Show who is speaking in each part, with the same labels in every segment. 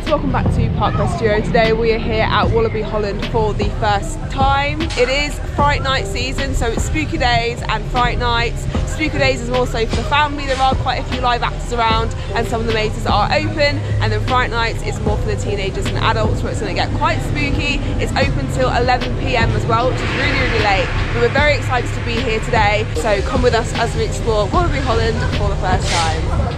Speaker 1: Welcome back to Park West Studio. Today we are here at Walibi Holland for the first time. It is Fright Night season, so it's spooky days and Fright Nights. Spooky days is also for the family. There are quite a few live actors around and some of the mazes are open, and then Fright Nights is more for the teenagers and adults where it's going to get quite spooky. It's open till 11 PM as well, which is really late, but we're very excited to be here today, so come with us as we explore Walibi Holland for the first time.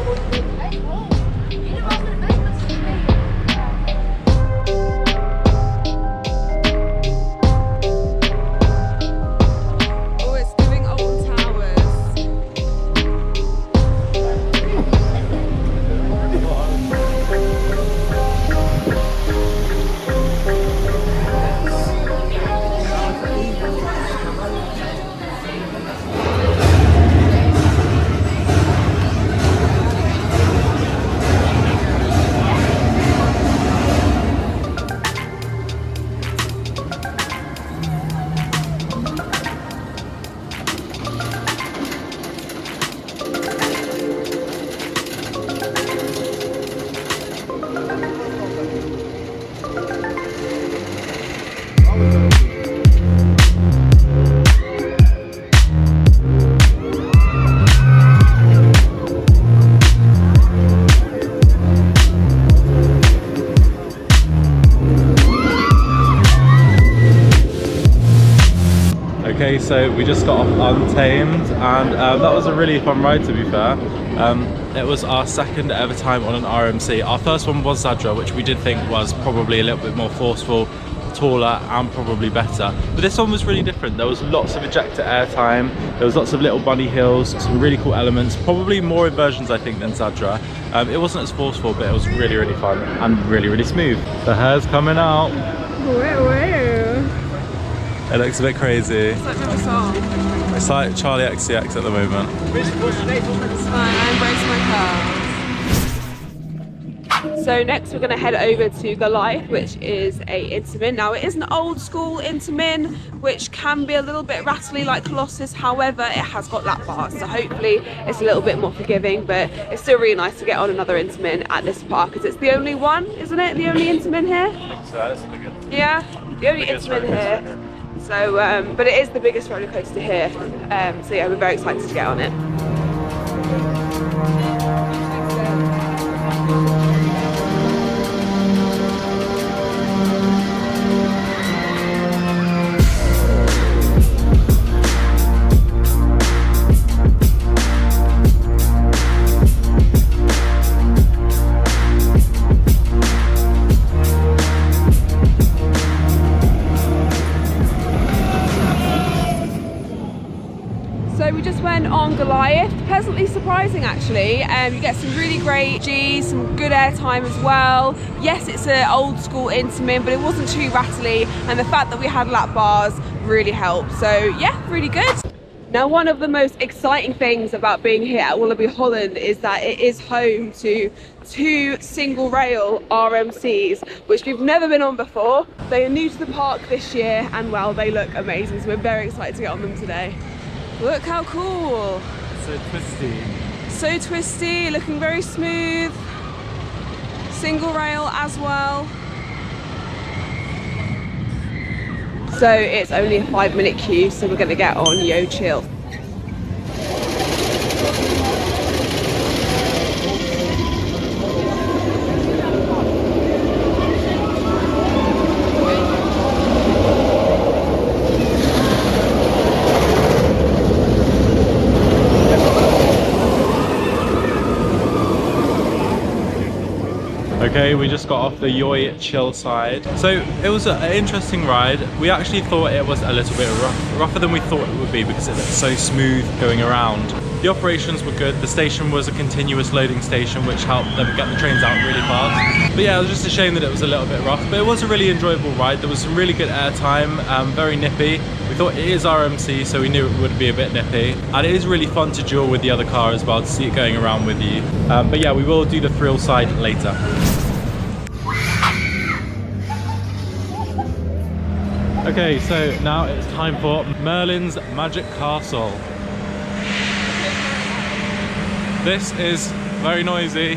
Speaker 2: Okay, so we just got off Untamed, and that was a really fun ride, to be fair. It was our second ever time on an RMC. Our first one was Zadra, which we did think was probably a little bit more forceful, taller and probably better, but this one was really different. There was lots of ejector air time, there was lots of little bunny hills, some really cool elements, probably more inversions I think than Zadra. It wasn't as forceful, but it was really fun and really smooth. The hair's coming out. It looks a bit crazy.
Speaker 1: It's like another song.
Speaker 2: It's like Charlie XCX at the moment.
Speaker 1: It's fine, I embrace my curves. So next we're going to head over to Goliath, which is a Intamin. Now it is an old school Intamin, which can be a little bit rattly like Colossus. However, it has got lap bars, so hopefully it's a little bit more forgiving, but it's still really nice to get on another Intamin at this park, because it's the only one, isn't it? The only Intamin here?
Speaker 2: I think so, that's the biggest.
Speaker 1: Yeah, the only Intamin here. So, but it is the biggest roller coaster here. So yeah, we're very excited to get on it. So we just went on Goliath, pleasantly surprising actually. You get some really great G's, some good airtime as well. Yes, it's an old school Intamin, but it wasn't too rattly, and the fact that we had lap bars really helped. So yeah, really good. Now, one of the most exciting things about being here at Walibi Holland is that it is home to 2 single rail RMCs, which we've never been on before. They are new to the park this year, and well, they look amazing, so we're very excited to get on them today. Look how cool.
Speaker 2: So twisty.
Speaker 1: So twisty, looking very smooth. Single rail as well. So it's only a 5-minute queue, so we're gonna get on Yo Chill.
Speaker 2: Okay, we just got off the Yo Chill side. So it was an interesting ride. We actually thought it was a little bit rougher than we thought it would be, because it looked so smooth going around. The operations were good. The station was a continuous loading station, which helped them get the trains out really fast. But yeah, it was just a shame that it was a little bit rough, but it was a really enjoyable ride. There was some really good airtime, very nippy. We thought it is RMC, so we knew it would be a bit nippy. And it is really fun to duel with the other car as well, to see it going around with you. But yeah, we will do the thrill side later. Okay, so now it's time for Merlin's Magic Castle. This is very noisy.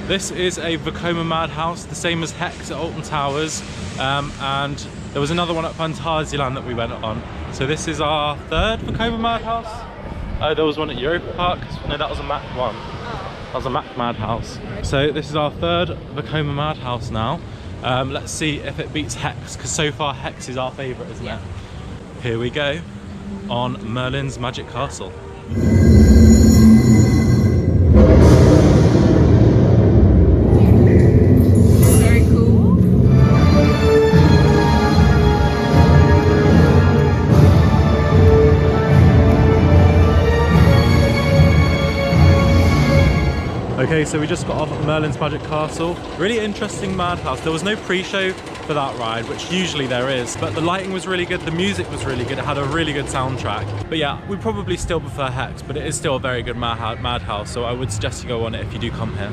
Speaker 2: This is a Vekoma Madhouse, the same as Hex at Alton Towers. And there was another one at Phantasialand that we went on. So this is our third Vekoma Madhouse. There was one at Europa Park. No, that was a Mac one. That was a Mac Madhouse. So this is our third Vekoma Madhouse now. Let's see if it beats Hex, because so far Hex is our favourite, isn't it? Here we go on Merlin's Magic Castle.
Speaker 1: Very cool.
Speaker 2: Okay, so we just got off at Merlin's Magic Castle. Really interesting madhouse. There was no pre-show for that ride, which usually there is, but the lighting was really good, the music was really good, it had a really good soundtrack. But yeah, we probably still prefer Hex, but it is still a very good madhouse, so I would suggest you go on it if you do come here.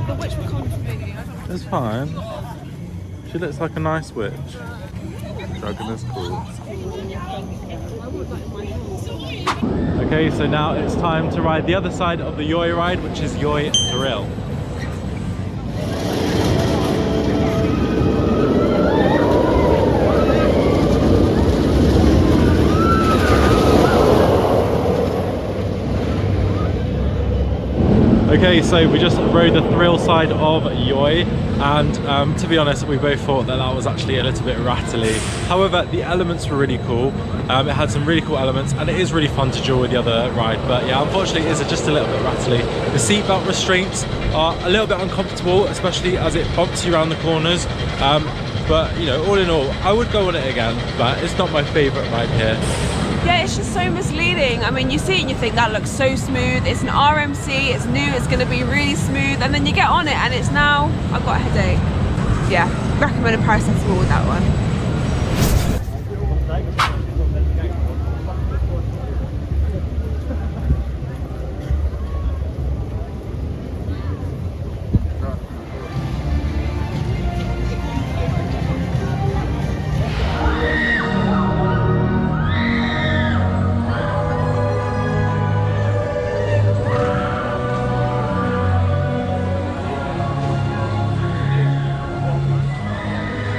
Speaker 1: The witch will come to me.
Speaker 2: It's fine. She looks like a nice witch. Dragon is cool. Okay, so now it's time to ride the other side of the Yoi ride, which is Yoi Thrill. Okay, so we just rode the thrill side of Yoi, and to be honest, we both thought that that was actually a little bit rattly. However, the elements were really cool. It had some really cool elements, and it is really fun to duel with the other ride. But yeah, unfortunately, it is just a little bit rattly. The seatbelt restraints are a little bit uncomfortable, especially as it bumps you around the corners. But you know, all in all, I would go on it again, but it's not my favourite ride here.
Speaker 1: Yeah, it's just so misleading. I mean, you see it and you think that looks so smooth. It's an RMC, it's new, it's going to be really smooth. And then you get on it and it's now, I've got a headache. Yeah, recommend a paracetamol with that one.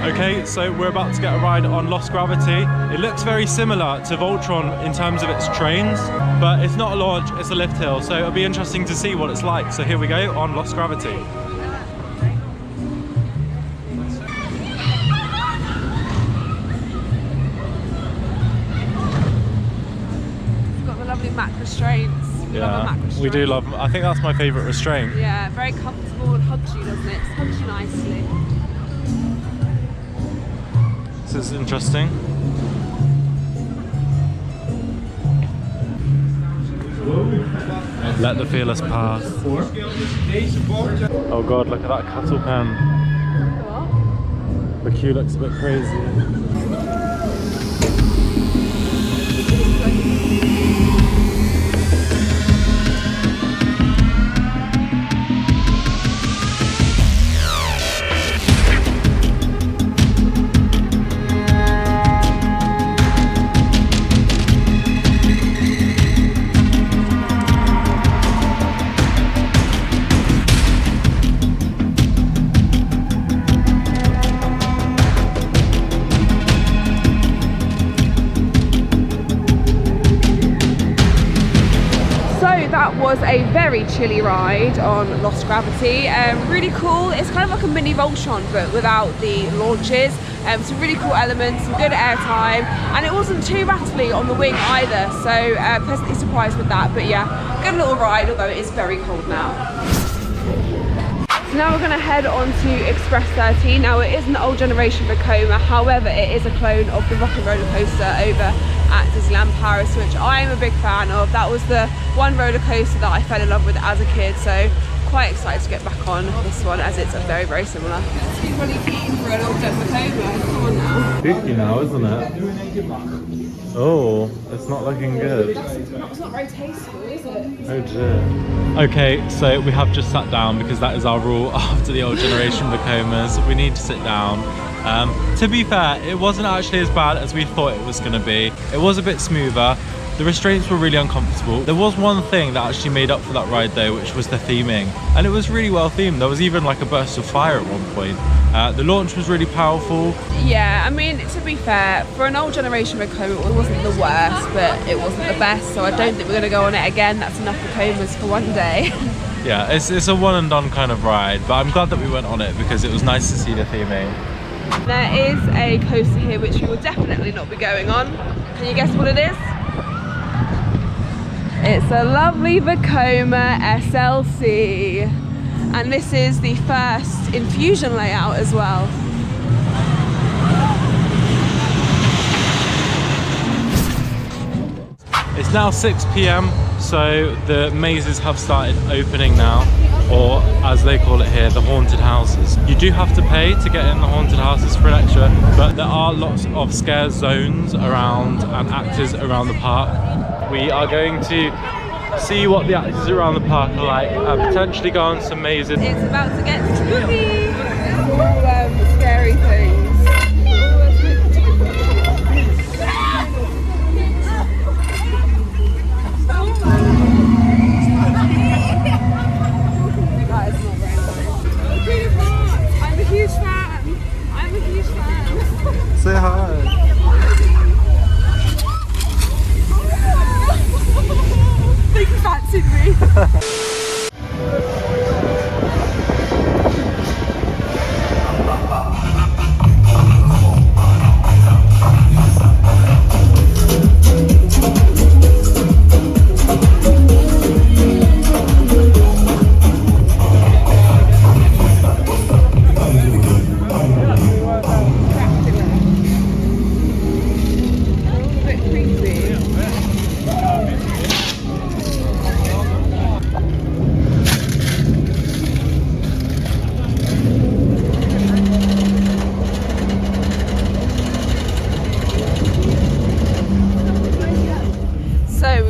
Speaker 2: Okay, so we're about to get a ride on Lost Gravity. It looks very similar to Voltron in terms of its trains, but it's not a launch, it's a lift hill, so it'll be interesting to see what it's like. So here we go on Lost Gravity.
Speaker 1: It's got the lovely Mac restraints. We love a Mac restraint.
Speaker 2: We do love them. I think that's my favourite restraint.
Speaker 1: Yeah, very comfortable and hugs you, doesn't it? It hugs you nicely.
Speaker 2: This is interesting. Let the fearless pass. Oh god, look at that cattle pen.
Speaker 1: What?
Speaker 2: The queue looks a bit crazy.
Speaker 1: That was a very chilly ride on Lost Gravity. Really cool. It's kind of like a mini Voltron but without the launches. Some really cool elements, some good airtime, and it wasn't too rattly on the wing either, so pleasantly surprised with that. But yeah, good little ride, although it is very cold now. So So now we're going to head on to Express 13. Now it is an old generation Vekoma, however it is a clone of the Rocket Roller Coaster over at Disneyland Paris, which I am a big fan of. That was the one roller coaster that I fell in love with as a kid, so quite excited to get back on this one as it's very, very similar. It's too really keen for an old gen Vekoma. Come on now.
Speaker 2: Spooky now, isn't it? Oh, it's not looking good.
Speaker 1: It's not very tasteful, is it?
Speaker 2: Oh dear. Okay, so we have just sat down because that is our rule after the old generation Vekomas. We need to sit down. To be fair, it wasn't actually as bad as we thought it was going to be. It was a bit smoother. The restraints were really uncomfortable. There was one thing that actually made up for that ride though, which was the theming. And it was really well themed. There was even like a burst of fire at one point. The launch was really powerful.
Speaker 1: Yeah, I mean, to be fair, for an old generation Vekoma, it wasn't the worst, but it wasn't the best. So I don't think we're going to go on it again. That's enough Vekomas for one day.
Speaker 2: Yeah, it's a one and done kind of ride. But I'm glad that we went on it because it was nice to see the theming.
Speaker 1: There is a coaster here which we will definitely not be going on. Can you guess what it is? It's a lovely Vekoma SLC, and this is the first infusion layout as well.
Speaker 2: It's now 6 p.m, so the mazes have started opening now, or as they call it here, the haunted houses. You do have to pay to get in the haunted houses for an extra, but there are lots of scare zones around and actors around the park. We are going to see what the actors around the park are like and potentially go on some mazes.
Speaker 1: It's about to get spooky. All scary things.
Speaker 2: Say hi.
Speaker 1: Think you fancied me.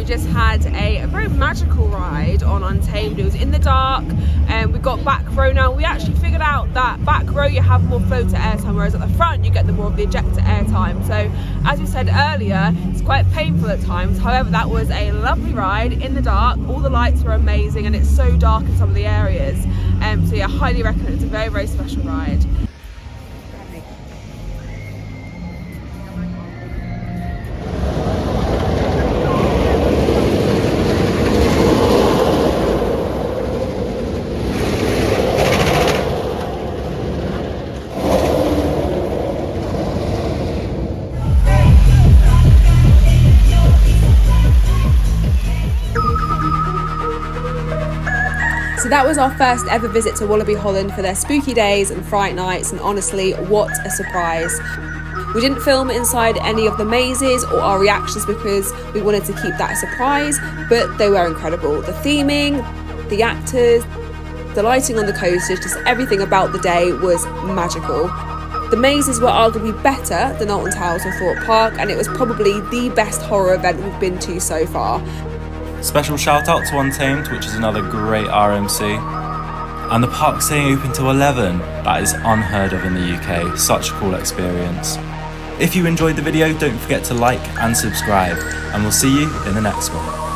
Speaker 1: Just had a very magical ride on Untamed. It was in the dark and we got back row. Now we actually figured out that back row you have more floater airtime, whereas at the front you get the more of the ejector airtime. So as we said earlier, it's quite painful at times. However, that was a lovely ride in the dark. All the lights were amazing and it's so dark in some of the areas. So yeah, I highly recommend it. It's a very, very special ride. So that was our first ever visit to Walibi Holland for their spooky days and fright nights, and honestly, what a surprise. We didn't film inside any of the mazes or our reactions because we wanted to keep that a surprise, but they were incredible. The theming, the actors, the lighting on the coasters, just everything about the day was magical. The mazes were arguably better than Alton Towers or Thorpe Park, and it was probably the best horror event we've been to so far.
Speaker 3: Special shout out to Untamed, which is another great RMC. And the park staying open till 11, that is unheard of in the UK, such a cool experience. If you enjoyed the video, don't forget to like and subscribe, and we'll see you in the next one.